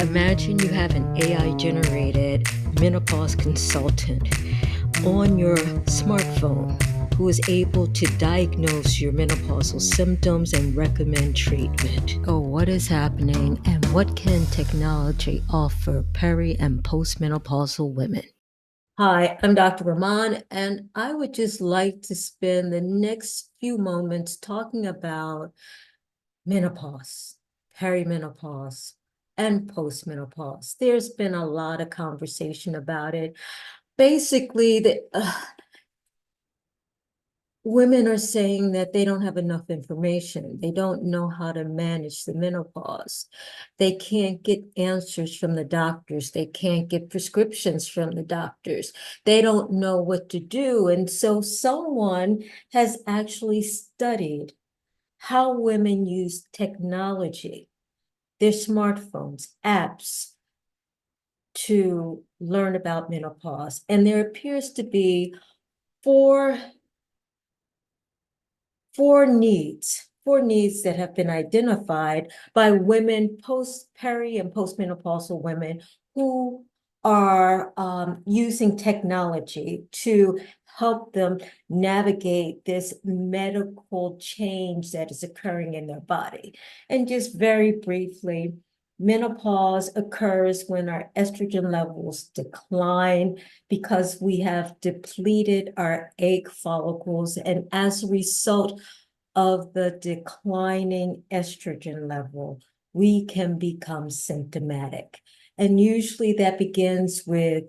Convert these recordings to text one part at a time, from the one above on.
Imagine you have an AI-generated menopause consultant on your smartphone who is able to diagnose your menopausal symptoms and recommend treatment. Oh, what is happening and what can technology offer peri and postmenopausal women? Hi, I'm Dr. Rahman, and I would just like to spend the next few moments talking about menopause, perimenopause, and postmenopause. There's been a lot of conversation about it. Basically, women are saying that they don't have enough information. They don't know how to manage the menopause. They can't get answers from the doctors. They can't get prescriptions from the doctors. They don't know what to do. And so someone has actually studied how women use technology, their smartphones, apps, to learn about menopause. And there appears to be four four needs that have been identified by women, peri and postmenopausal women who are using technology to help them navigate this medical change that is occurring in their body. And just very briefly, menopause occurs when our estrogen levels decline because we have depleted our egg follicles, and as a result of the declining estrogen level, we can become symptomatic. And usually that begins with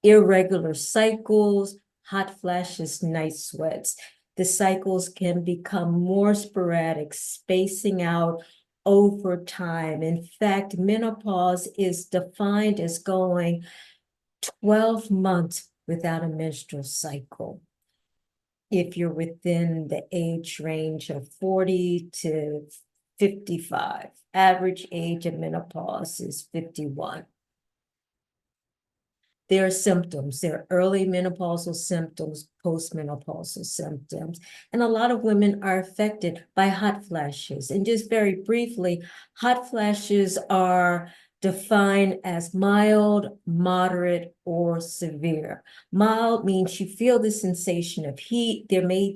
irregular cycles, hot flashes, night sweats. The cycles can become more sporadic, spacing out over time. In fact, menopause is defined as going 12 months without a menstrual cycle. If you're within the age range of 40 to 55, average age of menopause is 51. There are symptoms. There are early menopausal symptoms, postmenopausal symptoms, and a lot of women are affected by hot flashes. And just very briefly, hot flashes are defined as mild, moderate, or severe. Mild means you feel the sensation of heat. It may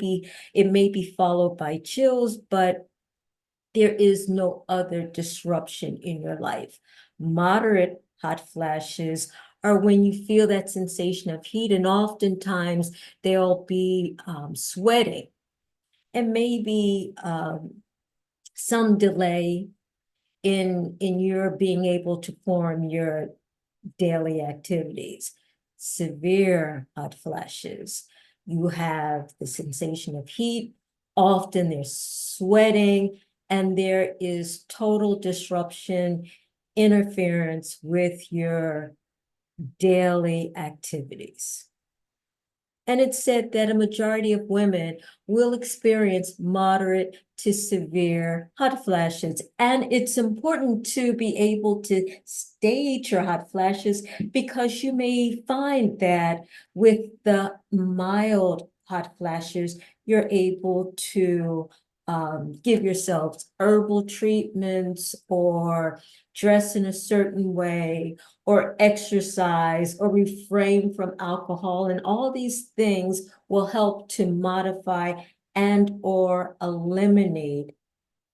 be followed by chills, but there is no other disruption in your life. Moderate hot flashes are when you feel that sensation of heat, and oftentimes they'll be sweating and maybe some delay in your being able to perform your daily activities. Severe hot flashes, you have the sensation of heat, often they're sweating, and there is total disruption, interference with your daily activities. And it's said that a majority of women will experience moderate to severe hot flashes. And it's important to be able to stage your hot flashes, because you may find that with the mild hot flashes, you're able to give yourselves herbal treatments, or dress in a certain way, or exercise, or refrain from alcohol. And all these things will help to modify and or eliminate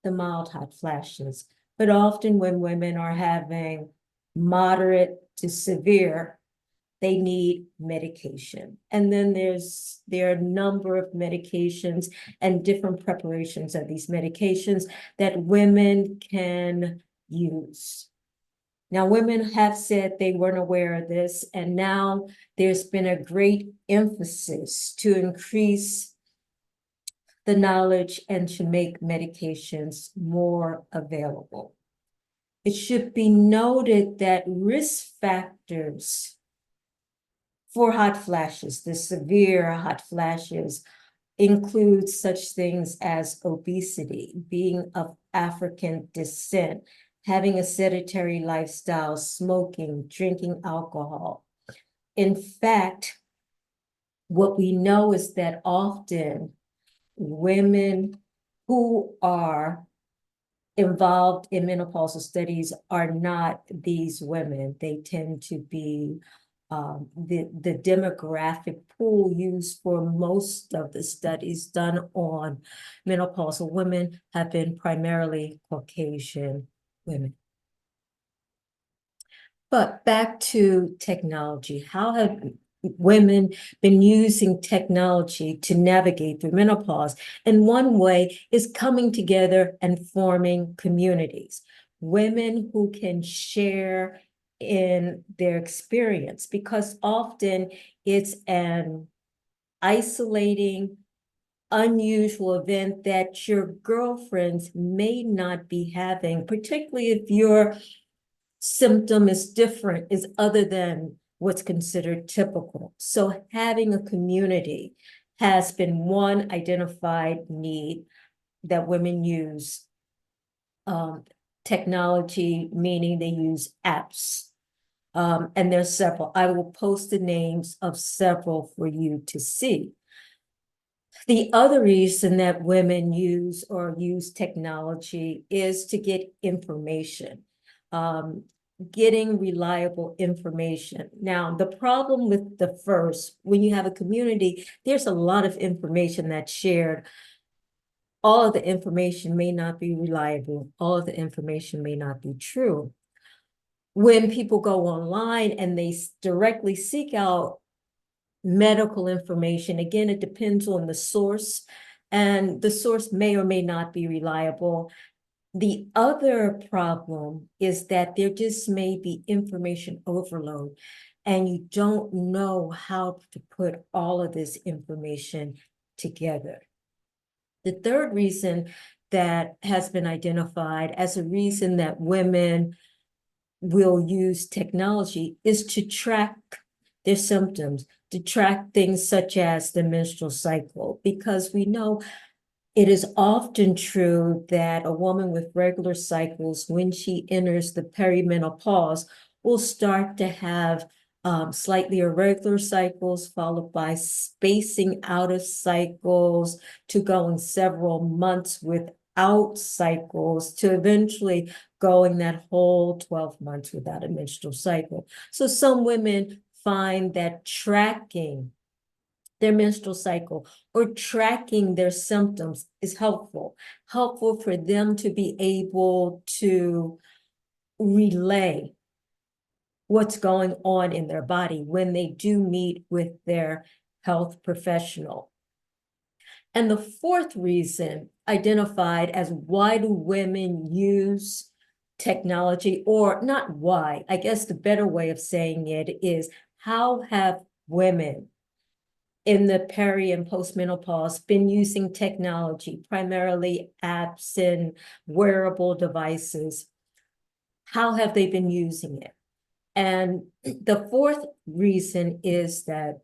the mild hot flashes. But often when women are having moderate to severe, they need medication. And then there are a number of medications and different preparations of these medications that women can use. Now, women have said they weren't aware of this, and now there's been a great emphasis to increase the knowledge and to make medications more available. It should be noted that risk factors for hot flashes, the severe hot flashes, include such things as obesity, being of African descent, having a sedentary lifestyle, smoking, drinking alcohol. In fact, what we know is that often women who are involved in menopausal studies are not these women. They tend to be the demographic pool used for most of the studies done on menopausal women have been primarily Caucasian women. But back to technology. How have women been using technology to navigate through menopause? And one way is coming together and forming communities. Women who can share in their experience, because often it's an isolating, unusual event that your girlfriends may not be having, particularly if your symptom is different, is other than what's considered typical. So having a community has been one identified need that women use. Technology, meaning they use apps. And there's several. I will post the names of several for you to see. The other reason that women use technology is to get information, getting reliable information. Now, the problem with the first, when you have a community, there's a lot of information that's shared. All of the information may not be reliable. All of the information may not be true. When people go online and they directly seek out medical information, again, it depends on the source, and the source may or may not be reliable. The other problem is that there just may be information overload, and you don't know how to put all of this information together. The third reason that has been identified as a reason that women will use technology is to track their symptoms, to track things such as the menstrual cycle, because we know it is often true that a woman with regular cycles, when she enters the perimenopause, will start to have slightly irregular cycles, followed by spacing out of cycles, to going several months without cycles, to eventually going that whole 12 months without a menstrual cycle. So some women find that tracking their menstrual cycle or tracking their symptoms is helpful for them to be able to relay what's going on in their body when they do meet with their health professional. And the fourth reason identified as why do women use technology, or not why, I guess the better way of saying it is, how have women in the peri and postmenopause been using technology, primarily apps and wearable devices? How have they been using it? And the fourth reason is that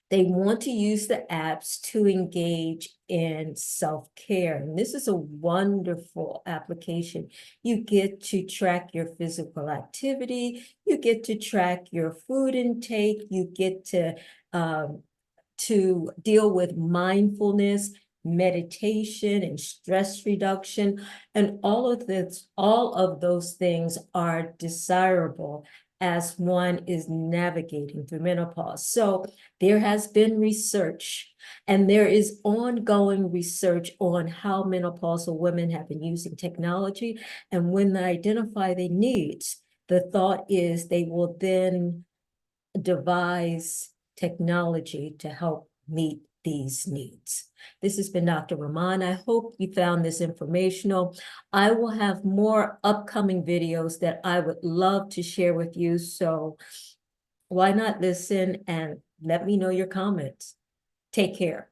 they want to use the apps to engage in self-care. And this is a wonderful application. You get to track your physical activity, you get to track your food intake, you get to deal with mindfulness, meditation, and stress reduction. And all of those things are desirable as one is navigating through menopause. So there has been research, and there is ongoing research on how menopausal women have been using technology. And when they identify their needs, the thought is they will then devise technology to help meet these needs. This has been Dr. Rahman. I hope you found this informational. I will have more upcoming videos that I would love to share with you. So why not listen and let me know your comments. Take care.